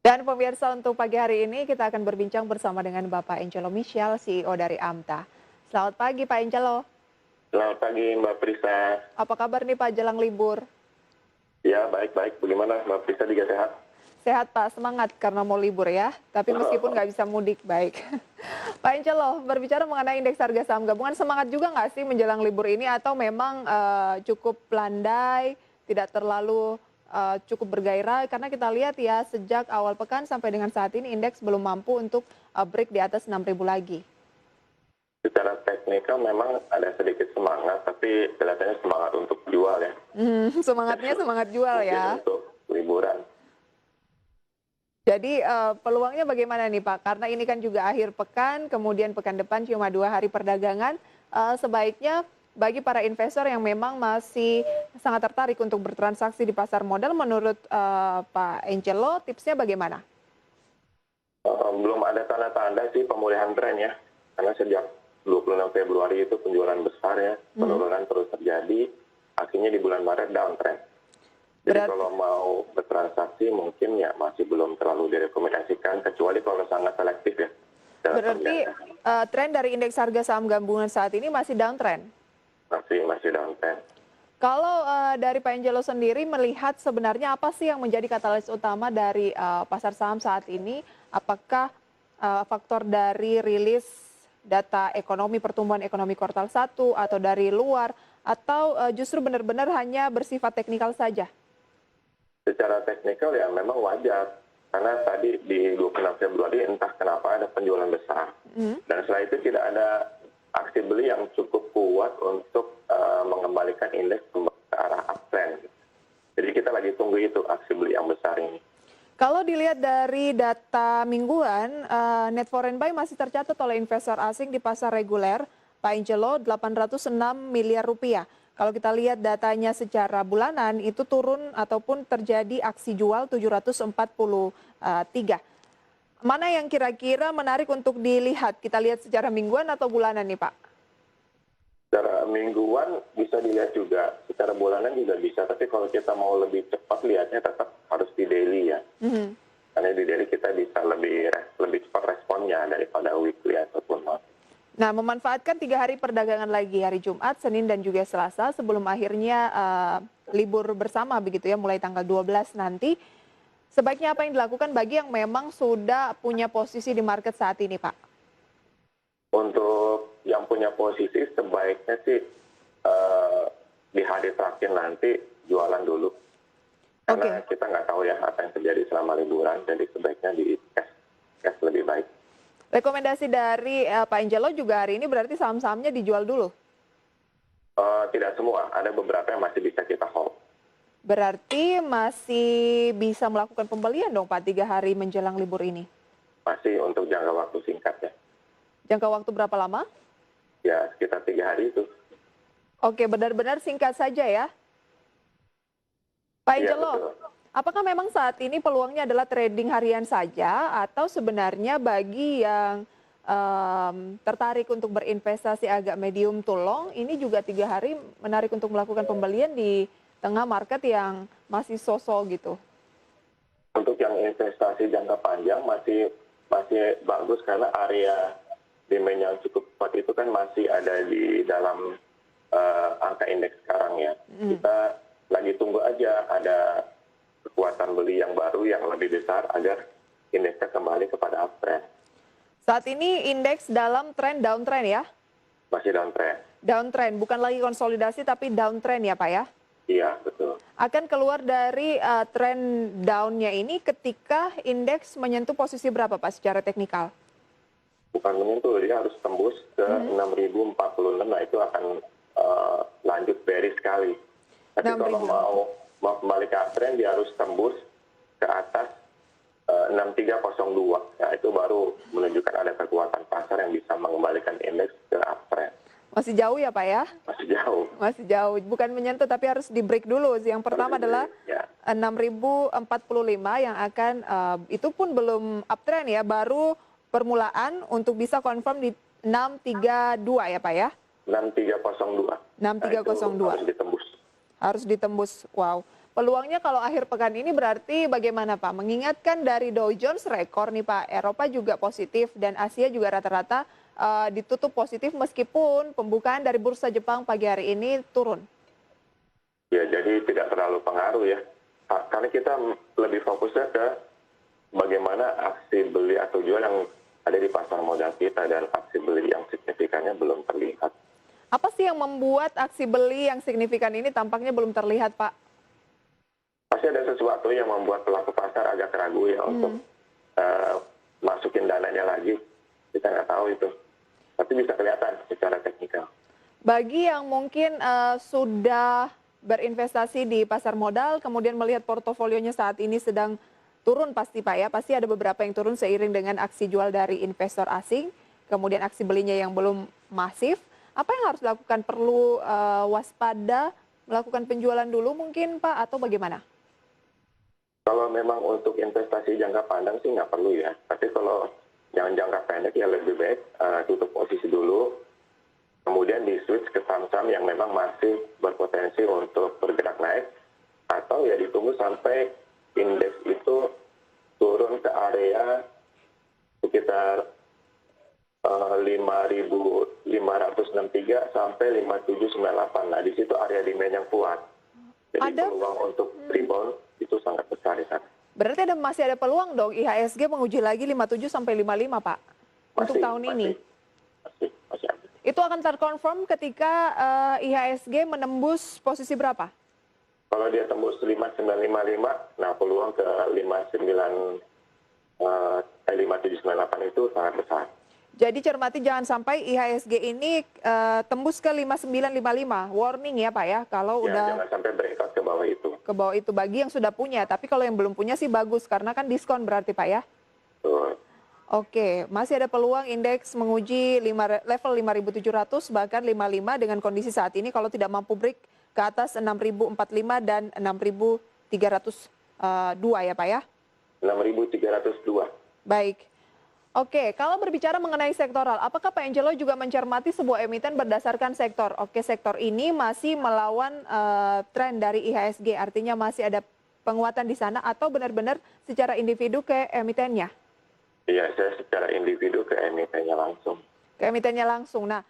Dan pemirsa untuk pagi hari ini kita akan berbincang bersama dengan Bapak Angelo Michel, CEO dari AMTA. Selamat pagi Pak Angelo. Selamat pagi Mbak Prisa. Apa kabar nih Pak jelang libur? Ya baik-baik, bagaimana Mbak Prisa juga sehat? Sehat Pak, semangat karena mau libur ya. Tapi meskipun nggak bisa mudik, baik. Pak Angelo, berbicara mengenai indeks harga saham gabungan, semangat juga nggak sih menjelang libur ini atau memang cukup landai, tidak terlalu cukup bergairah? Karena kita lihat ya sejak awal pekan sampai dengan saat ini indeks belum mampu untuk break di atas 6.000 lagi. Secara teknikal memang ada sedikit semangat, tapi kelihatannya semangat untuk jual ya. Semangatnya semangat jual Mungkin ya. untuk liburan. Jadi peluangnya bagaimana nih Pak? Karena ini kan juga akhir pekan, kemudian pekan depan cuma 2 hari perdagangan. Sebaiknya bagi para investor yang memang masih sangat tertarik untuk bertransaksi di pasar modal, menurut Pak Angelo, tipsnya bagaimana? Belum ada tanda-tanda sih pemulihan tren ya. Karena sejak 26 Februari itu penjualan besar ya, penurunan terus terjadi. Akhirnya di bulan Maret downtrend. Jadi kalau mau bertransaksi mungkin ya masih belum terlalu direkomendasikan, kecuali kalau sangat selektif ya. Berarti tren dari indeks harga saham gabungan saat ini masih downtrend? Masih downtrend. Kalau dari Pak Angelo sendiri melihat sebenarnya apa sih yang menjadi katalis utama dari pasar saham saat ini? Apakah faktor dari rilis data ekonomi, pertumbuhan ekonomi kuartal 1 atau dari luar, atau justru benar-benar hanya bersifat teknikal saja? Secara teknikal ya memang wajar, karena tadi di 26 Februari entah kenapa ada penjualan besar. Dan setelah itu tidak ada aksi beli yang cukup kuat untuk mengembalikan indeks ke arah uptrend. Jadi kita lagi tunggu itu aksi beli yang besar ini. Kalau dilihat dari data mingguan, net foreign buy masih tercatat oleh investor asing di pasar reguler, Pak Angelo, 806 miliar rupiah. Kalau kita lihat datanya secara bulanan, itu turun ataupun terjadi aksi jual 743. Mana yang kira-kira menarik untuk dilihat? Kita lihat secara mingguan atau bulanan nih Pak? Secara mingguan bisa dilihat juga, secara bulanan juga bisa. Tapi kalau kita mau lebih cepat lihatnya tetap harus di daily ya. Karena di daily kita bisa lebih cepat responnya daripada weekly ataupun monthly. Nah, memanfaatkan 3 hari perdagangan lagi, hari Jumat, Senin, dan juga Selasa, sebelum akhirnya libur bersama begitu ya, mulai tanggal 12 nanti. Sebaiknya apa yang dilakukan bagi yang memang sudah punya posisi di market saat ini, Pak? Untuk yang punya posisi sebaiknya sih di hari terakhir nanti jualan dulu. Karena kita nggak tahu ya apa yang terjadi selama liburan, jadi sebaiknya di cash lebih baik. Rekomendasi dari Pak Angelo juga hari ini berarti saham-sahamnya dijual dulu? Tidak semua, ada beberapa yang masih bisa kita hold. Berarti masih bisa melakukan pembelian dong Pak 3 hari menjelang libur ini? Masih untuk jangka waktu singkat ya. Jangka waktu berapa lama? Ya sekitar 3 hari itu. Oke, benar-benar singkat saja ya? Pak Angelo, betul. apakah memang saat ini peluangnya adalah trading harian saja atau sebenarnya bagi yang tertarik untuk berinvestasi agak medium to long, ini juga 3 hari menarik untuk melakukan pembelian di tengah market yang masih sosok gitu? Untuk yang investasi jangka panjang masih bagus karena area demand yang cukup kuat itu kan masih ada di dalam angka indeks sekarang ya. Kita lagi tunggu aja ada kekuatan beli yang baru yang lebih besar agar indeksnya kembali kepada uptrend. Saat ini indeks dalam tren downtrend ya? Masih downtrend. Downtrend, bukan lagi konsolidasi tapi downtrend ya Pak ya? Iya, betul. Akan keluar dari tren down-nya ini ketika indeks menyentuh posisi berapa Pak secara teknikal? Bukan menyentuh, dia harus tembus ke 6.046, nah itu akan lanjut bearish sekali. Tapi kalau mau kembali ke uptrend, dia harus tembus ke atas 6302. Ya, itu baru menunjukkan ada kekuatan pasar yang bisa mengembalikan indeks ke uptrend. Masih jauh ya Pak ya? Masih jauh. Masih jauh, bukan menyentuh tapi harus di break dulu. Yang pertama adalah 6.045 yang akan, itu pun belum uptrend ya, baru permulaan untuk bisa confirm di 632 ya Pak ya? 6302. 6302. Harus ditembus. Harus ditembus, wow. Peluangnya kalau akhir pekan ini berarti bagaimana Pak? Mengingatkan dari Dow Jones rekor nih Pak, Eropa juga positif dan Asia juga rata-rata ditutup positif meskipun pembukaan dari bursa Jepang pagi hari ini turun. Ya, jadi tidak terlalu pengaruh ya. Karena kita lebih fokusnya ke bagaimana aksi beli atau jual yang ada di pasar modal kita dan aksi beli yang signifikannya belum terlihat. Apa sih yang membuat aksi beli yang signifikan ini tampaknya belum terlihat Pak? Pasti ada sesuatu yang membuat pelaku pasar agak ragu ya untuk masukin dananya lagi. Kita nggak tahu itu. Tapi bisa kelihatan secara teknikal. Bagi yang mungkin sudah berinvestasi di pasar modal, kemudian melihat portofolionya saat ini sedang turun pasti Pak ya, pasti ada beberapa yang turun seiring dengan aksi jual dari investor asing, kemudian aksi belinya yang belum masif. Apa yang harus dilakukan? Perlu waspada, melakukan penjualan dulu mungkin Pak, atau bagaimana? Kalau memang untuk investasi jangka panjang sih nggak perlu ya. Tapi kalau yang jangka pendek ya lebih baik tutup posisi dulu, kemudian di switch ke saham-saham yang memang masih berpotensi untuk bergerak naik, atau ya ditunggu sampai indeks itu turun ke area sekitar 5.563 sampai 5.798. Nah di situ area demand yang kuat. Jadi Ada, peluang untuk rebound itu sangat besar di sana. berarti masih ada peluang dong IHSG menguji lagi 57 sampai 55 Pak untuk tahun ini. Masih ada. Itu akan terkonfirm ketika IHSG menembus posisi berapa? Kalau dia tembus 5955, nah peluang ke 5798 itu sangat besar. Jadi cermati jangan sampai IHSG ini tembus ke 5955. Warning ya Pak ya, kalau Ya, udah jangan sampai breakout ke bawah itu. ke bawah itu bagi yang sudah punya. Tapi kalau yang belum punya sih bagus karena kan diskon berarti Pak ya. Tuh. Oke, masih ada peluang indeks menguji level 5.700 bahkan 55 dengan kondisi saat ini kalau tidak mampu break ke atas 6.045 dan 6.302 ya Pak ya. 6.302. Baik. Oke, kalau berbicara mengenai sektoral, apakah Pak Angelo juga mencermati sebuah emiten berdasarkan sektor? Oke, sektor ini masih melawan tren dari IHSG, artinya masih ada penguatan di sana atau benar-benar secara individu ke emitennya? Iya, saya secara individu ke emitennya langsung. Ke emitennya langsung. Nah,